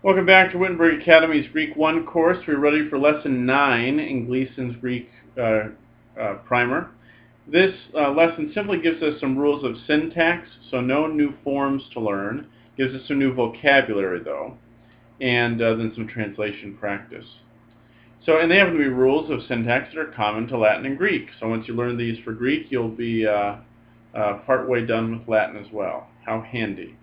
Welcome back to Wittenberg Academy's Greek 1 course. We're ready for Lesson 9 in Gleason's Greek Primer. This lesson simply gives us some rules of syntax, so no new forms to learn. Gives us some new vocabulary, though, and then some translation practice. And they happen to be rules of syntax that are common to Latin and Greek. So once you learn these for Greek, you'll be partway done with Latin as well. How handy.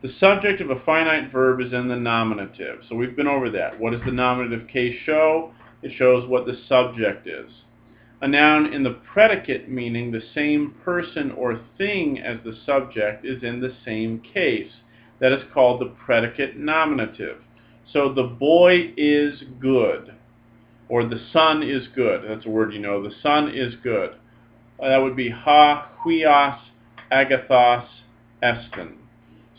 The subject of a finite verb is in the nominative. So we've been over that. What does the nominative case show? It shows what the subject is. A noun in the predicate, meaning the same person or thing as the subject, is in the same case. That is called the predicate nominative. So the boy is good, or the son is good. That's a word you know. The son is good. That would be ha, huios, agathos, estin.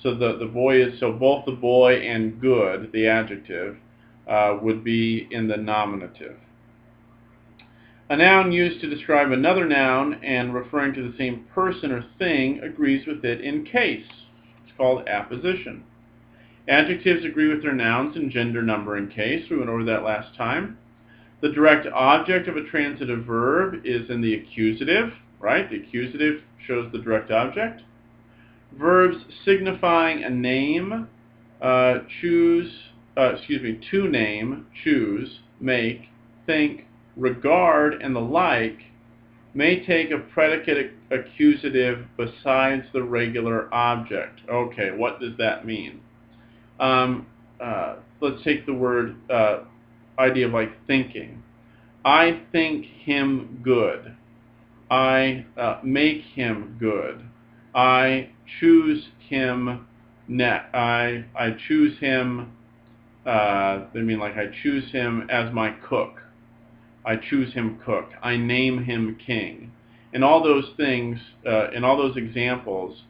So the boy is, so both the boy and good, the adjective, would be in the nominative. A noun used to describe another noun and referring to the same person or thing agrees with it in case. It's called apposition. Adjectives agree with their nouns in gender, number, and case. We went over that last time. The direct object of a transitive verb is in the accusative, right? The accusative shows the direct object. Verbs signifying a name, to name, choose, make, think, regard, and the like, may take a predicate accusative besides the regular object. Okay, what does that mean? Let's take the word idea of like thinking. I think him good. I make him good. I choose him I choose him, they mean like I choose him as my cook. I choose him cook. I name him king. In all those things, in all those examples,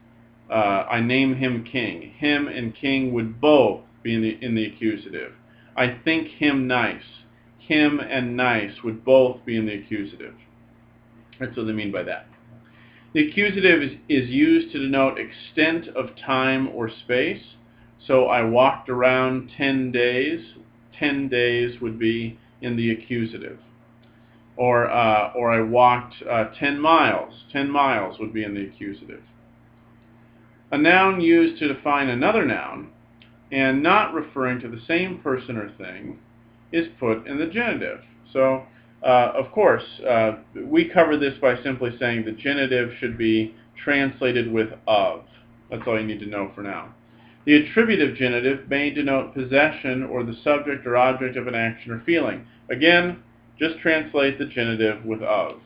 I name him king. Him and king would both be in the accusative. I think him nice. Him and nice would both be in the accusative. That's what they mean by that. The accusative is used to denote extent of time or space. So I walked around 10 days. 10 days would be in the accusative. Or I walked 10 miles. 10 miles would be in the accusative. A noun used to define another noun and not referring to the same person or thing is put in the genitive. So of course, we cover this by simply saying the genitive should be translated with of. That's all you need to know for now. The attributive genitive may denote possession or the subject or object of an action or feeling. Again, just translate the genitive with of.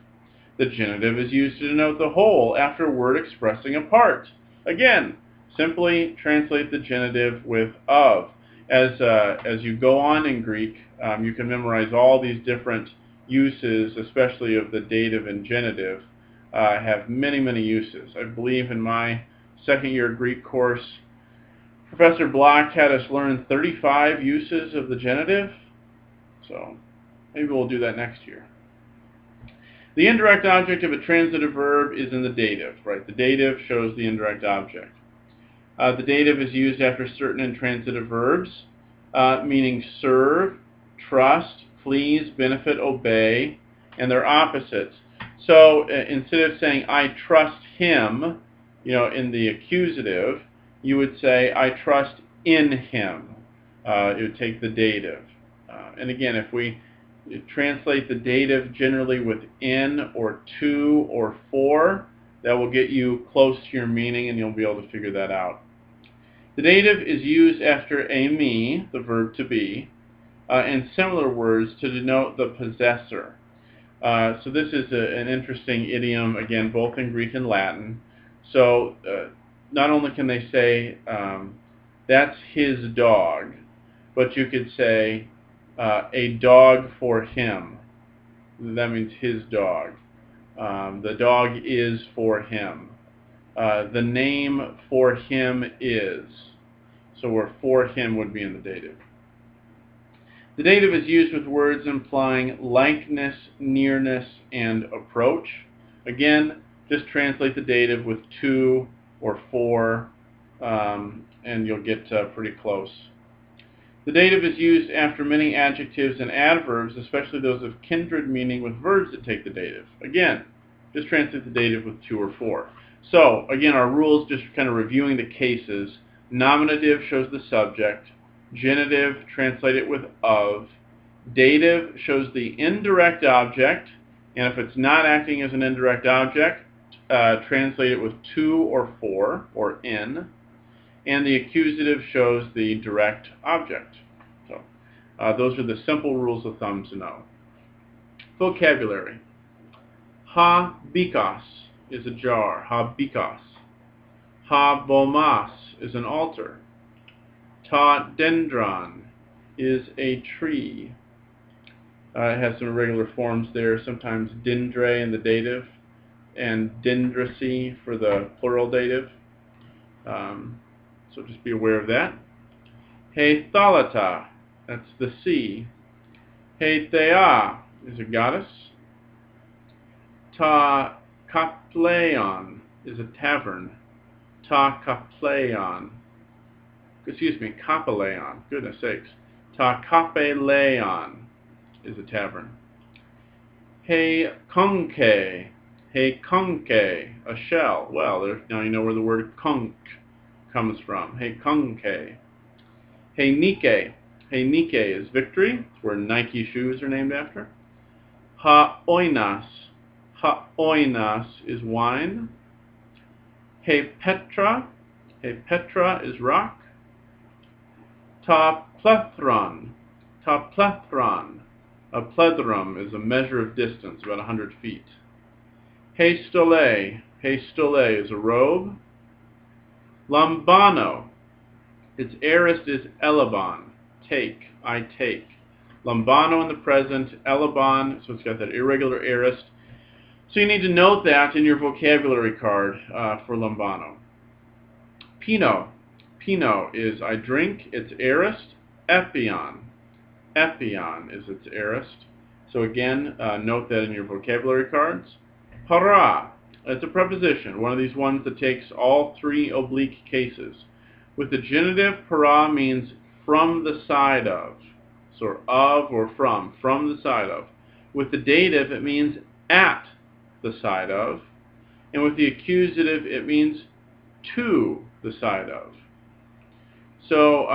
The genitive is used to denote the whole after a word expressing a part. Again, simply translate the genitive with of. As you go on in Greek, you can memorize all these different uses, especially of the dative and genitive, have many, many uses. I believe in my second year Greek course, Professor Block had us learn 35 uses of the genitive, so maybe we'll do that next year. The indirect object of a transitive verb is in the dative, right? The dative shows the indirect object. The dative is used after certain intransitive verbs, meaning serve, trust, please, benefit, obey, and their opposites. So instead of saying I trust him, in the accusative, you would say I trust in him. It would take the dative. And again, if we translate the dative generally with in or to or for, that will get you close to your meaning and you'll be able to figure that out. The dative is used after a me, the verb to be, and similar words to denote the possessor. So this is an interesting idiom, again, both in Greek and Latin. So not only can they say, that's his dog, but you could say, a dog for him. That means his dog. The dog is for him. The name for him is. So where for him would be in the dative. The dative is used with words implying likeness, nearness, and approach. Again, just translate the dative with to or for, and you'll get pretty close. The dative is used after many adjectives and adverbs, especially those of kindred meaning with verbs that take the dative. Again, just translate the dative with to or for. So, again, our rules, just kind of reviewing the cases. Nominative shows the subject. Genitive, translate it with of. Dative shows the indirect object, and if it's not acting as an indirect object, translate it with to or for, or in. And the accusative shows the direct object. So those are the simple rules of thumb to know. Vocabulary. Ha bikos is a jar. Ha bikos. Ha bomas is an altar. Ta dendron is a tree. It has some irregular forms there, sometimes dendre in the dative and dendracy for the plural dative. So just be aware of that. He thalata, that's the sea. He thea is a goddess. Ta kapleon is a tavern. Ta kapleon, kapeleon, goodness sakes. Ta kapeleon is a tavern. He conche, a shell. Well, now you know where the word conch comes from. He conche. He nike is victory. It's where Nike shoes are named after. Ha oinas is wine. He petra is rock. Ta plethron, a plethrum is a measure of distance, about 100 feet. He stole is a robe. Lambano, its aorist is elabon, I take. Lambano in the present, elabon, so it's got that irregular aorist. So you need to note that in your vocabulary card for lambano. Pino is I drink, its aorist. Epion is its aorist. So again, note that in your vocabulary cards. Para, it's a preposition, one of these ones that takes all three oblique cases. With the genitive, para means from the side of. So of or from the side of. With the dative, it means at the side of. And with the accusative, it means to the side of. So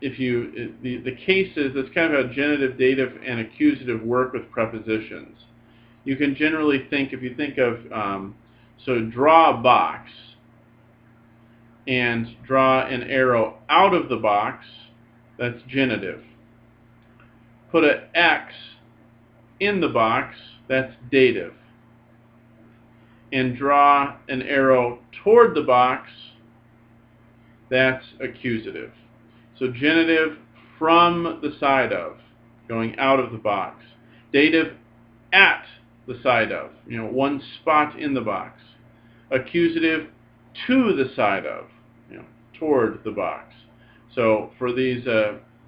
the cases, that's kind of how genitive, dative, and accusative work with prepositions. You can generally think, if you think of, so draw a box and draw an arrow out of the box, that's genitive. Put an X in the box, that's dative. And draw an arrow toward the box, that's accusative. So genitive, from the side of, going out of the box. Dative, at the side of, one spot in the box. Accusative, to the side of, toward the box. So for these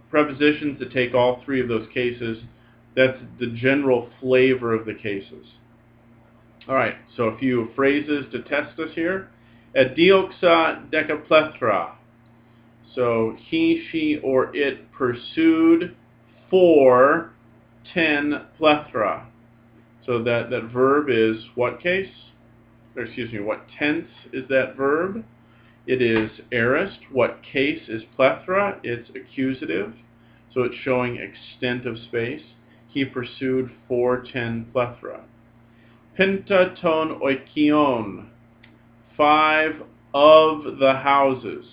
prepositions that take all three of those cases, that's the general flavor of the cases. All right, so a few phrases to test us here. Edioxa decaplethra. So he, she, or it pursued for 10 plethra. So that verb is what case? Or excuse me, what tense is that verb? It is aorist. What case is plethra? It's accusative. So it's showing extent of space. He pursued for 10 plethra. Pentaton oikion. 5 of the houses.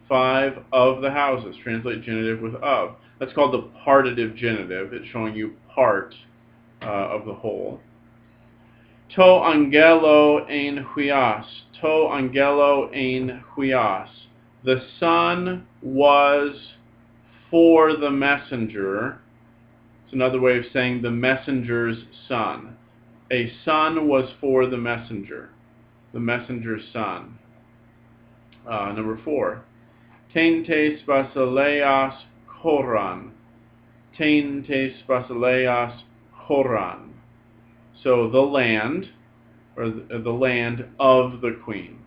5 of the houses. Translate genitive with of. That's called the partitive genitive. It's showing you part of the whole. To angelo ein huias. To angelo ein huias. The son was for the messenger. It's another way of saying the messenger's son. A son was for the messenger's son. Number 4. Tentes basileas choran. Tentes basileas choran. So the land, or the land of the queen.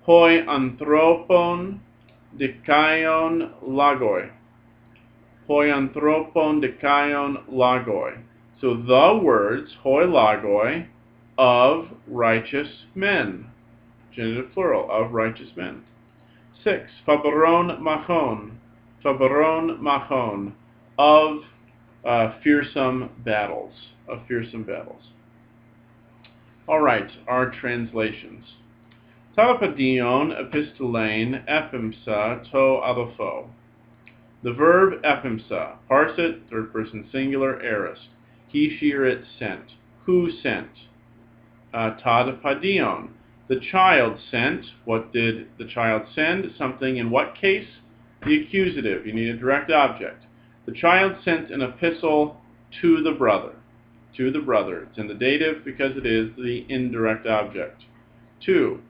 Hoi anthropon dikaion lagoi. Hoi anthropon dikaion lagoi. So the words hoi lagoi, of righteous men. Genitive plural, of righteous men. 6. Fabaron machon. Fabaron machon, of fearsome battles. Of fearsome battles. All right, our translations. Talapadion epistolain ephimsa to adopho. The verb ephimsa, parse it, third person singular, aorist. He, she, or it sent. Who sent? Tadapadion. The child sent. What did the child send? Something in what case? The accusative. You need a direct object. The child sent an epistle to the brother. To the brother. It's in the dative because it is the indirect object. 2.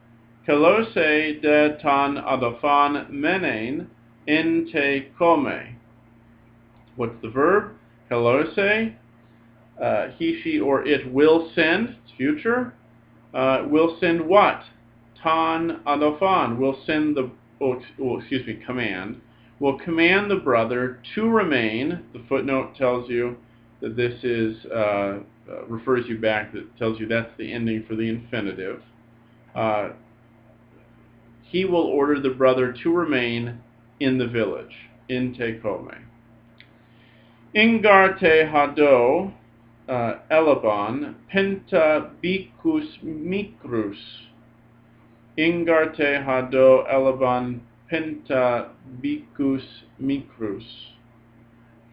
Kalose de tan adophan menen in te come. What's the verb? Kalose. He, she, or it will send. It's future. Will send what? Tan adophan. Will send the, command. Will command the brother to remain. The footnote tells you that this is, refers you back, that tells you that's the ending for the infinitive. He will order the brother to remain in the village, in te come. Ingarte hado elabon penta bicus micrus. Ingarte hado elabon penta bicus micrus.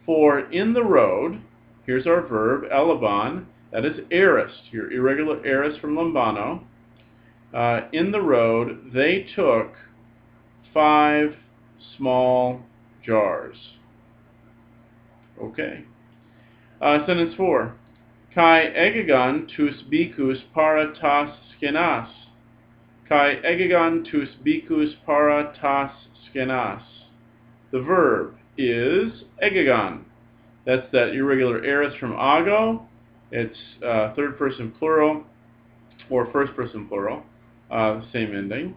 For in the road, here's our verb, elabon, that is aorist, your irregular aorist from Lombano. In the road, they took 5 small jars. Okay. Sentence 4. Kai egegon tus bicus para tas skenas. Kai egegon tus bicus para tas skenas. The verb is egegon. That's that irregular aorist from ago. It's third person plural or first person plural. Same ending.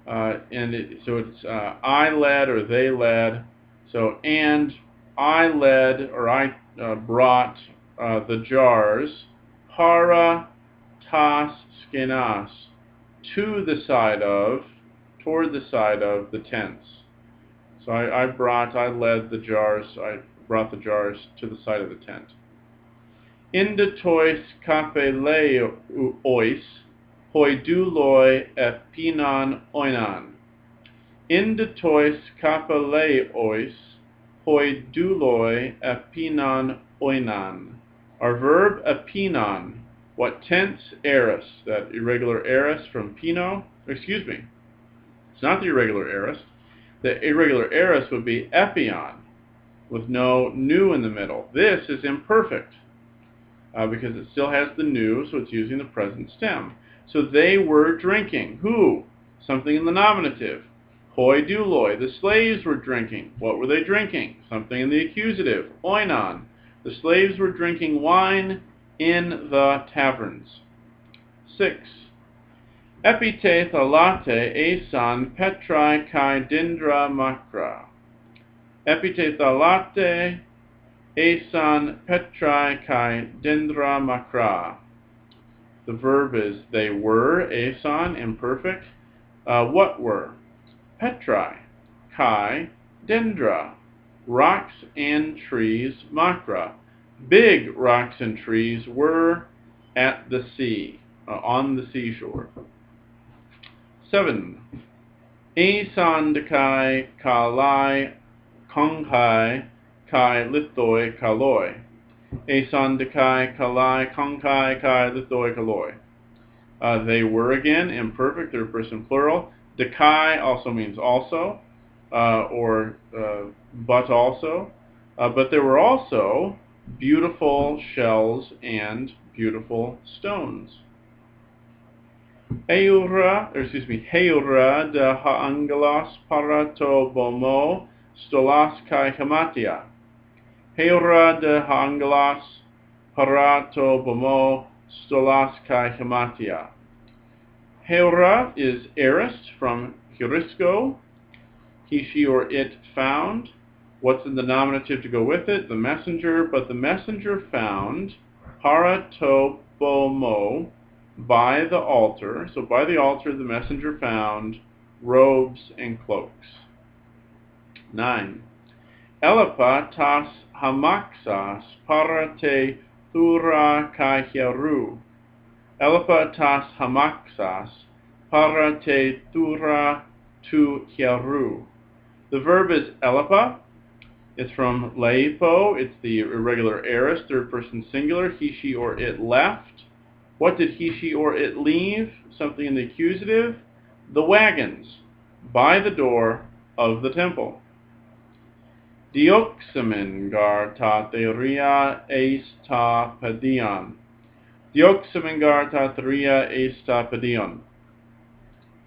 So it's I led or they led. So, and I led or I brought the jars para tas skenas, to the side of, toward the side of the tents. So I led the jars, I brought the jars to the side of the tent. Indetois kapeleois, hoi douloi epinon oinan. Indetois kapeleois, hoi douloi epinon oinan. Our verb epinon. What tense? Aorist. That irregular aorist from pino. Excuse me. It's not the irregular aorist. The irregular aorist would be epion, with no nu in the middle. This is imperfect because it still has the nu, so it's using the present stem. So they were drinking. Who? Something in the nominative. Hoi douloi. The slaves were drinking. What were they drinking? Something in the accusative. Oinon. The slaves were drinking wine in the taverns. 6. Epite thalate esan petrai kai dendra makra. Epite thalate esan petrai kai dendra makra. The verb is they were, esan, imperfect. What were? Petrai, kai, dendra, rocks and trees, makra. Big rocks and trees were at the sea, on the seashore. 7. Esandakai kalai konghai kai lithoi kaloi. Esandakai kalai konghai kai lithoi kaloi. They were again imperfect, third person plural. Dakai also means also, or but also. But there were also beautiful shells and beautiful stones. Heura de haangelos parato bomo stolas kai hematia. Heura de haangelos parato bomo stolas kai hematia. Heura is aorist from heurisco. He, she, or it found. What's in the nominative to go with it? The messenger, but the messenger found para to bomo, by the altar. So by the altar the messenger found robes and cloaks. 9. Elapa tas hamaxas para te thura kahiaru. Elapa tas hamaxas para te thura tu hiaru. The verb is elapa. It's from leipo. It's the irregular aorist, third person singular. He, she, or it left. What did he, she, or it leave? Something in the accusative. The wagons by the door of the temple. Dioxamin gar ta theria eis ta padion. Dioxamin gar ta theria eis ta padion.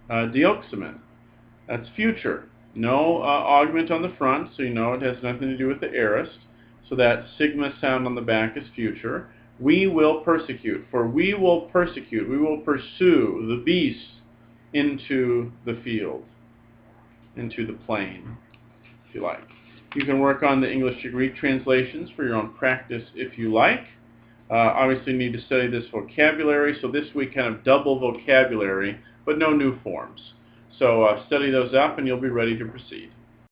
Dioxamin. That's future. No augment on the front, so you know it has nothing to do with the aorist. So that sigma sound on the back is future. We will persecute. For we will persecute. We will pursue the beasts into the field, into the plain, if you like. You can work on the English to Greek translations for your own practice if you like. Obviously, you need to study this vocabulary. So this week, kind of double vocabulary, but no new forms. So study those up and you'll be ready to proceed.